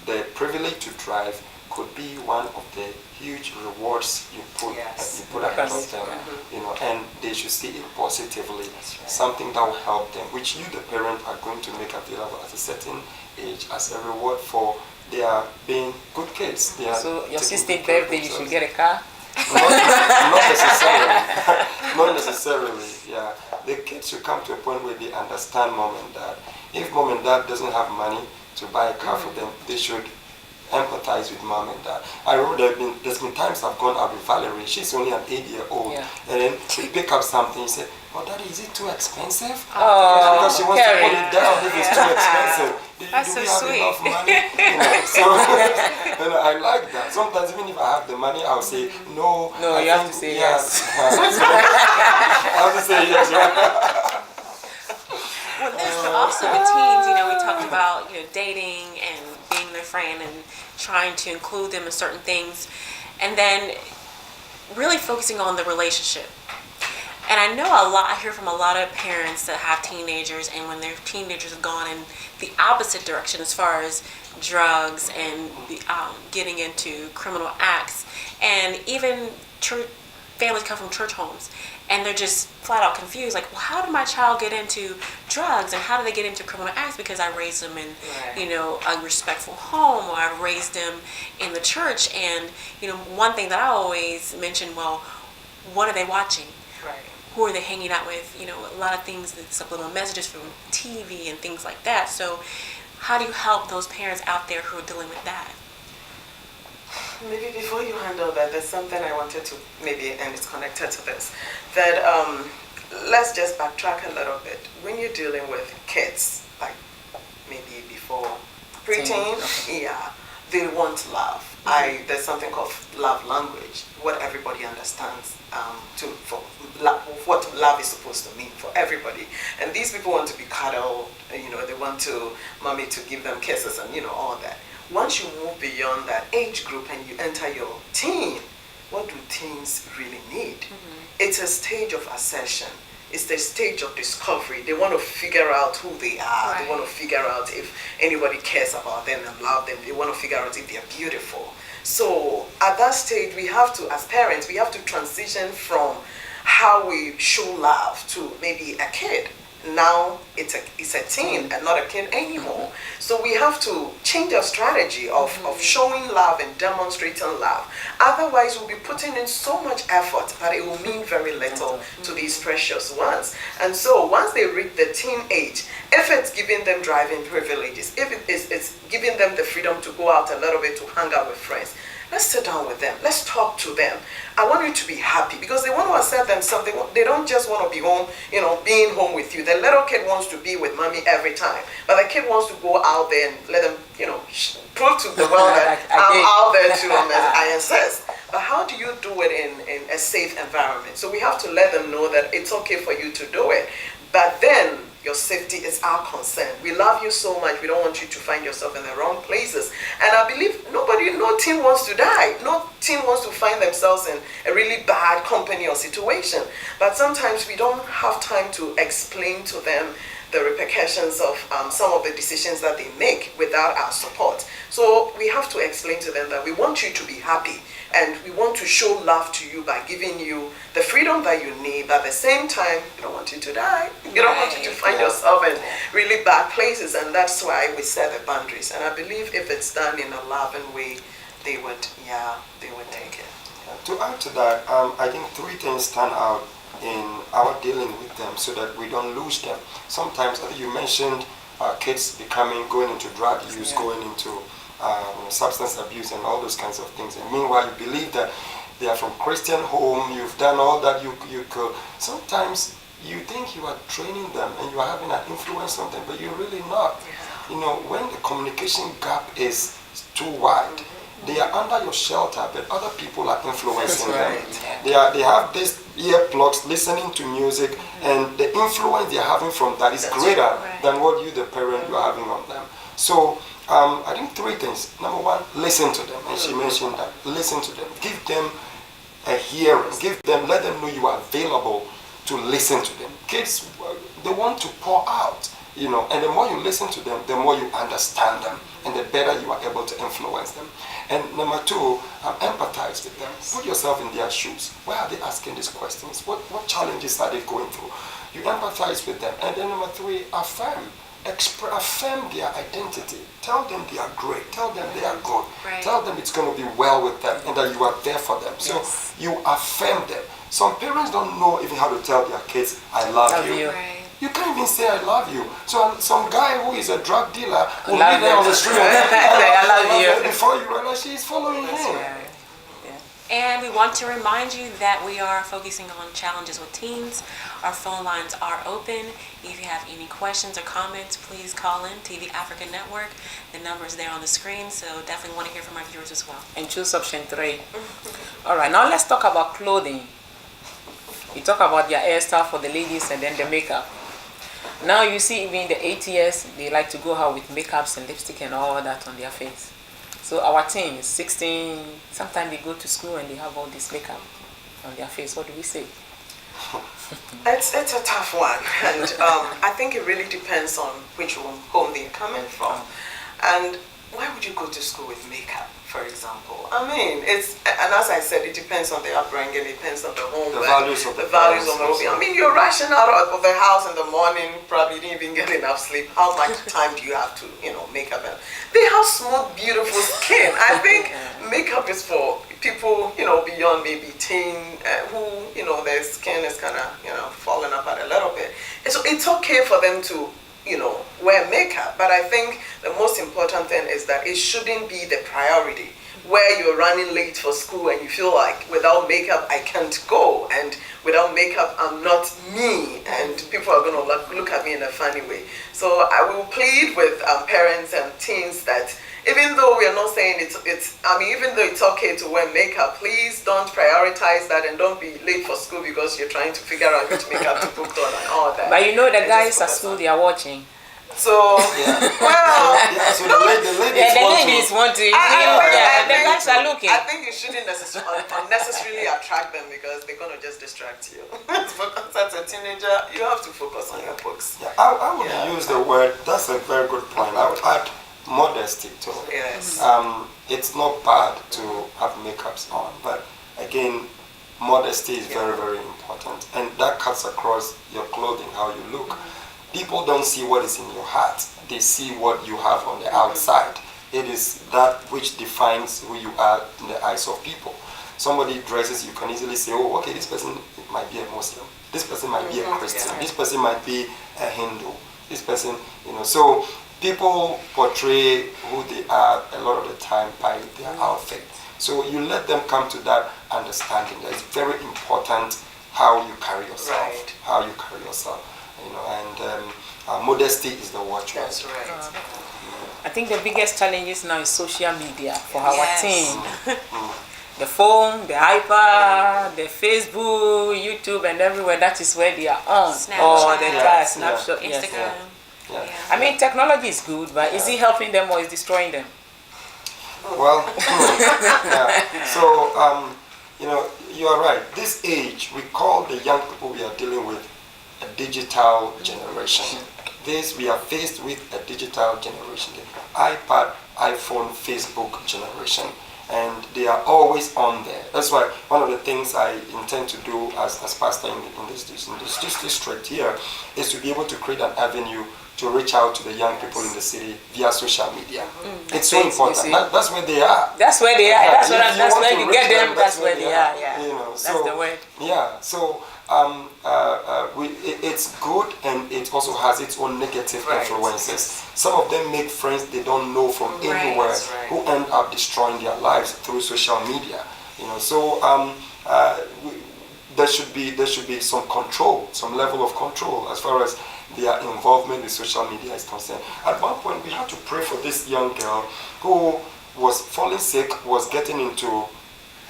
the privilege to drive could be one of the huge rewards you put ahead of them, and they should see it positively, something that will help them, which you, the parent, are going to make available at a certain age as a reward for their being good kids. So your sister's birthday, you should get a car? Not necessarily. Not necessarily, yeah. The kids should come to a point where they understand mom and dad. If mom and dad doesn't have money to buy a car for them, they should empathize with mom and dad. I remember there's been times I've gone out with Valerie. She's only an 8-year-old, and then we pick up something. She said, "Oh, Daddy, is it too expensive?" Because she wants to put it down if it's too expensive. Do we have enough money? So I like that. Sometimes even if I have the money, I'll say no. No, you have to say yes. I have to say yes. Well, there's also the teens. We talked about dating and being their friend and trying to include them in certain things, and then really focusing on the relationship. And I know I hear from a lot of parents that have teenagers, and when their teenagers have gone in the opposite direction as far as drugs and getting into criminal acts, and even families come from church homes, and they're just flat out confused, like, well, how did my child get into drugs, and how do they get into criminal acts? Because I raised them in, a respectful home, or I raised them in the church. And, one thing that I always mention, well, what are they watching? Right. Who are they hanging out with? A lot of things, subliminal messages from TV and things like that. So how do you help those parents out there who are dealing with that? Maybe before you handle that, there's something I wanted to and it's connected to this, that let's just backtrack a little bit. When you're dealing with kids, like maybe before preteen, they want love. There's something called love language, what everybody understands what love is supposed to mean for everybody. And these people want to be cuddled, they want mommy to give them kisses and all that. Once you move beyond that age group and you enter your teen, what do teens really need? It's a stage of ascension. It's the stage of discovery. They want to figure out who they are. Right. They want to figure out if anybody cares about them and love them. They want to figure out if they're beautiful. So at that stage, we have to, as parents, we have to transition from how we show love to maybe a kid. Now it's a teen and not a kid anymore. So we have to change our strategy of showing love and demonstrating love. Otherwise, we'll be putting in so much effort, but it will mean very little to these precious ones. And so once they reach the teen age, if it's giving them driving privileges, if it's giving them the freedom to go out a little bit to hang out with friends, let's sit down with them. Let's talk to them. I want you to be happy because they want to accept themselves. They don't just want to be home, being home with you. The little kid wants to be with mommy every time, but the kid wants to go out there and let them, prove to the world that I'm out there too, as I insist. But how do you do it in a safe environment? So we have to let them know that it's okay for you to do it. But then your safety is our concern. We love you so much. We don't want you to find yourself in the wrong places. And I believe no teen wants to die. No teen wants to find themselves in a really bad company or situation. But sometimes we don't have time to explain to them the repercussions of some of the decisions that they make without our support. So we have to explain to them that we want you to be happy and we want to show love to you by giving you the freedom that you need, but at the same time, we don't want you to die. We don't want you to find yourself in really bad places, and that's why we set the boundaries. And I believe if it's done in a loving way, they would take it. To add to that, I think 3 things stand out in our dealing with them so that we don't lose them. Sometimes, as you mentioned, kids going into drug use, going into substance abuse and all those kinds of things. And meanwhile, you believe that they are from Christian home, you've done all that you could. Sometimes you think you are training them and you are having an influence on them, but you're really not. You know, when the communication gap is too wide, they are under your shelter, but other people are influencing them. They have these earplugs listening to music, and the influence they are having from that is greater than what you, the parent, you are having on them. So I think 3 things. Number 1, listen to them, and she mentioned that. Listen to them. Give them a hearing. Let them know you are available to listen to them. Kids, they want to pour out, you know, and the more you listen to them, the more you understand them, and the better you are able to influence them. And number 2, empathize with them. Put yourself in their shoes. Why are they asking these questions? What challenges are they going through? You empathize with them. And then number 3, affirm their identity. Tell them they are great. Tell them they are good. Tell them it's going to be well with them and that you are there for them. So you affirm them. Some parents don't know even how to tell their kids, I love you. You can't even say I love you. So some guy who is a drug dealer will be there on the street and I love you. Before you realize she's following him. And we want to remind you that we are focusing on challenges with teens. Our phone lines are open. If you have any questions or comments, please call in TV Africa Network. The number is there on the screen, so definitely want to hear from our viewers as well. And choose option 3. All right, now let's talk about clothing. You talk about your hairstyle for the ladies and then the makeup. Now you see even the 8 years, they like to go out with makeups and lipstick and all that on their face. So our teens, 16, sometimes they go to school and they have all this makeup on their face. What do we say? It's a tough one, and I think it really depends on which home they're coming from. And why would you go to school with makeup, for example? I mean, and as I said, it depends on the upbringing, it depends on the home, the values of the home. I mean, you're rushing out of the house in the morning, probably didn't even get enough sleep. How much time do you have to, make up? They have smooth, beautiful skin. I think makeup is for people, beyond maybe teen, who, their skin is kind of, falling apart a little bit. So it's okay for them to wear makeup, but I think the most important thing is that it shouldn't be the priority where you're running late for school and you feel like without makeup I can't go, and without makeup I'm not me, and people are going to look at me in a funny way. So I will plead with parents and teens that even though we are not saying even though it's okay to wear makeup, please don't prioritize that and don't be late for school because you're trying to figure out which makeup to put on and all that. But the guys at school, they are watching. So, so the ladies want to. The guys are looking. I think you shouldn't unnecessarily attract them because they're going to just distract you. Because as a teenager, you have to focus on your books. Yeah, I would use the word, that's a very good point. I would add modesty to it. Yes. It's not bad to have makeups on, but again, modesty is very, very important. And that cuts across your clothing, how you look. People don't see what is in your heart. They see what you have on the outside. It is that which defines who you are in the eyes of people. Somebody dresses, you can easily say, oh, okay, this person might be a Muslim. This person might be a Christian. This person might be a Hindu. This person, so people portray who they are a lot of the time by their outfit. So you let them come to that understanding that it's very important how you carry yourself. And modesty is the watchword. That's right. I think the biggest challenges now is social media for our team. The phone, the iPad, the Facebook, YouTube, and everywhere. That is where they are on. Snapchat, Instagram. I mean, technology is good, but is it helping them or is it destroying them? Well, So, you are right. This age, we call the young people we are dealing with a digital generation. We are faced with a digital generation, the iPad, iPhone, Facebook generation, and they are always on there. That's why one of the things I intend to do as pastor in this district here is to be able to create an avenue to reach out to the young people in the city via social media. It's so important. That's where they are. That's where they are. That's where you get them. That's where they are. Yeah. That's the word. Yeah. So it's good and it also has its own negative influences. Some of them make friends they don't know from anywhere who end up destroying their lives through social media. So there should be some control, some level of control as far as their involvement with social media is concerned. At one point, we had to pray for this young girl who was falling sick, was getting into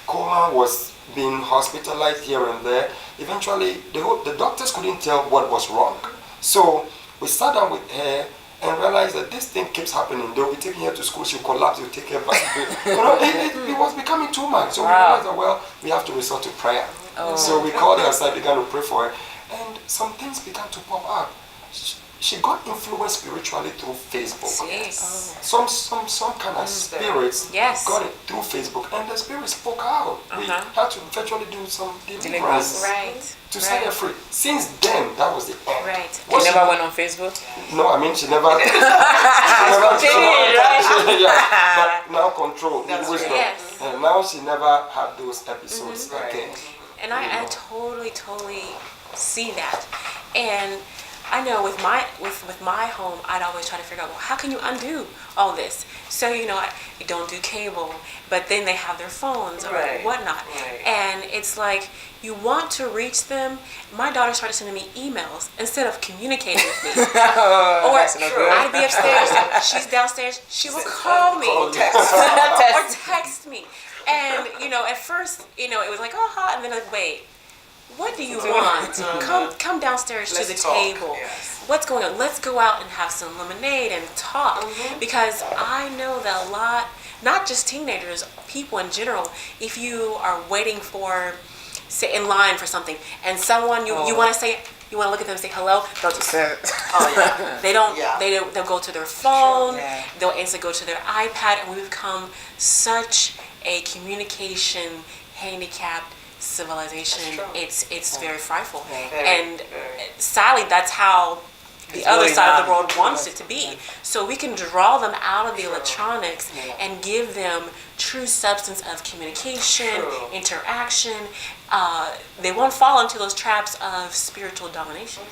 coma, was being hospitalized here and there. Eventually, the doctors couldn't tell what was wrong. So we sat down with her and realized that this thing keeps happening. They'll be taking her to school, she'll collapse, they'll take her back. It was becoming too much. So we realized that, well, we have to resort to prayer. So we called her aside, began to pray for her, and some things began to pop up. She got influenced spiritually through Facebook. Some kind of spirits got it through Facebook, and the spirit spoke out. We had to virtually do some deliverance to set her free. Since then, that was the end. She never went on Facebook? No, I mean she never. But now control, wisdom, and now she never had those episodes again. And I totally see that, and I know with my home, I'd always try to figure out, well, how can you undo all this? So you don't do cable, but then they have their phones or whatnot, and it's like you want to reach them. My daughter started sending me emails instead of communicating with me. I'd be upstairs, she's downstairs, she will call me or text me, and at first it was like and then like wait. What do you want? Come downstairs to the table. What's going on? Let's go out and have some lemonade and talk. Because I know that a lot, not just teenagers, people in general, if you are waiting for, say, in line for something, and someone you want to look at them and say hello, they'll just they'll go to their phone, they'll instantly go to their iPad, and we've become such a communication handicapped civilization. It's very frightful, and sadly that's how the other side of the world wants it to be. So we can draw them out of the electronics and give them true substance of communication, interaction. They won't fall into those traps of spiritual domination.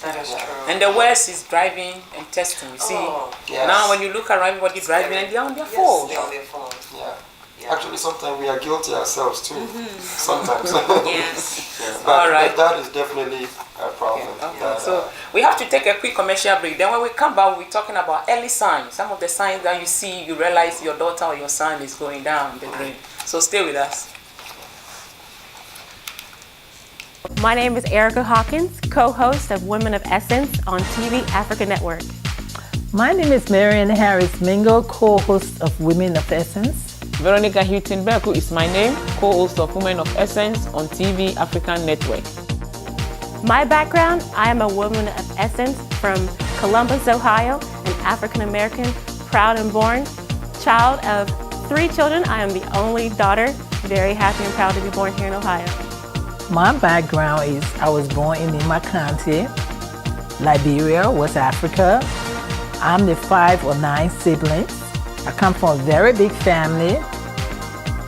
That is true. And the West is driving and testing. You see, now when you look around, everybody driving and they're on their phone. Actually, sometimes we are guilty ourselves too. Sometimes. But that is definitely a problem. So we have to take a quick commercial break. Then when we come back, we'll be talking about early signs. Some of the signs that you see, you realize your daughter or your son is going down the drain. So stay with us. My name is Erica Hawkins, co-host of Women of Essence on TV Africa Network. My name is Marian Harris Mingo, co-host of Women of Essence. Veronica Houghton-Berku is my name, co-host of Women of Essence on TV African Network. My background, I am a woman of essence from Columbus, Ohio, an African-American, proud and born, child of 3 children. I am the only daughter, very happy and proud to be born here in Ohio. My background is I was born in Nima County, Liberia, West Africa. I'm the 5 or 9 siblings. I come from a very big family,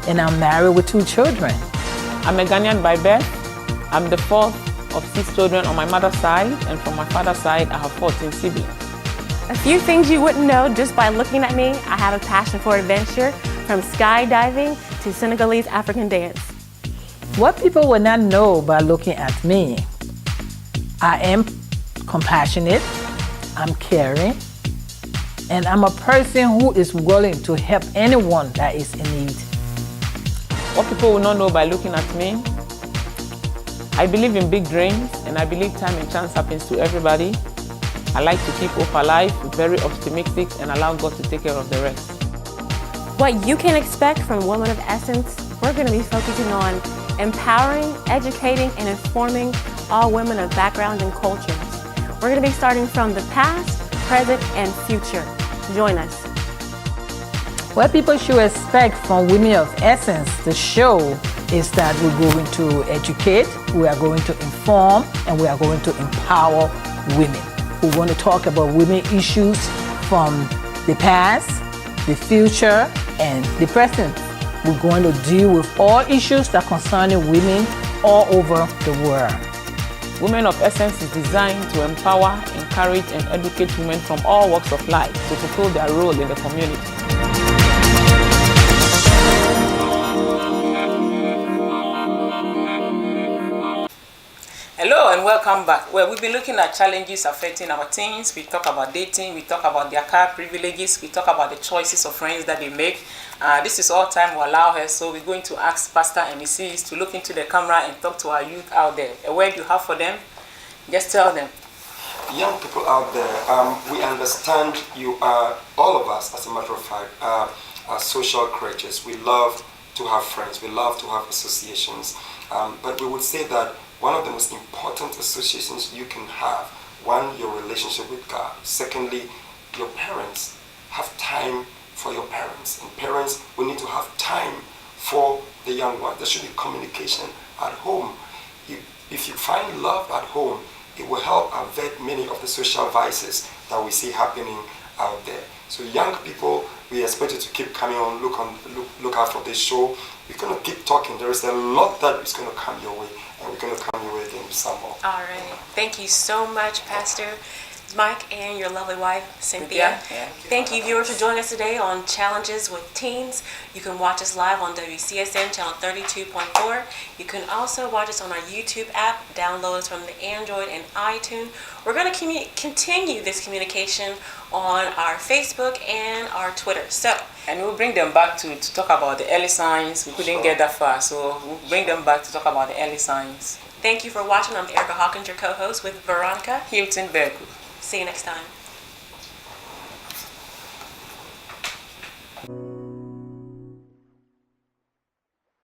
and I'm married with 2 children. I'm a Ghanaian by birth. I'm the 4th of 6 children on my mother's side, and from my father's side, I have 14 siblings. A few things you wouldn't know just by looking at me. I have a passion for adventure, from skydiving to Senegalese African dance. What people will not know by looking at me, I am compassionate, I'm caring, and I'm a person who is willing to help anyone that is in need. What people will not know by looking at me, I believe in big dreams, and I believe time and chance happens to everybody. I like to keep hope alive, very optimistic, and allow God to take care of the rest. What you can expect from Women of Essence, we're going to be focusing on empowering, educating, and informing all women of backgrounds and cultures. We're going to be starting from the past, present, and future. Join us. What people should expect from Women of Essence, the show, is that we're going to educate, we are going to inform, and we are going to empower women. We're going to talk about women issues from the past, the future, and the present. We're going to deal with all issues that concern women all over the world. Women of Essence is designed to empower, encourage, and educate women from all walks of life to fulfill their role in the community. Hello and welcome back. Well, we've been looking at challenges affecting our teens. We talk about dating, we talk about their car privileges, we talk about the choices of friends that they make. This is all time we allow her, so we're going to ask Pastor and Mrs. to look into the camera and talk to our youth out there. A word you have for them, just tell them. Young people out there, we understand you are, all of us, as a matter of fact, are social creatures. We love to have friends, we love to have associations, but we would say that one of the most important associations you can have, one, your relationship with God. Secondly, your parents. Have time for your parents. And parents, we need to have time for the young one. There should be communication at home. If you find love at home, it will help avert many of the social vices that we see happening out there. So young people, we expect you to keep coming on, look out for this show. We're going to keep talking. There is a lot that is going to come your way, and we're going to come your way again some more. All right. Thank you so much, Pastor Mike, and your lovely wife, Cynthia. Thank you, viewers, for joining us today on Challenges with Teens. You can watch us live on WCSN channel 32.4. You can also watch us on our YouTube app. Download us from the Android and iTunes. We're going to continue this communication on our Facebook and our Twitter. And we'll bring them back to talk about the early signs. We couldn't get that far, so we'll bring them back to talk about the early signs. Thank you for watching. I'm Erica Hawkins, your co-host, with Veronica Hilton Berku. See you next time.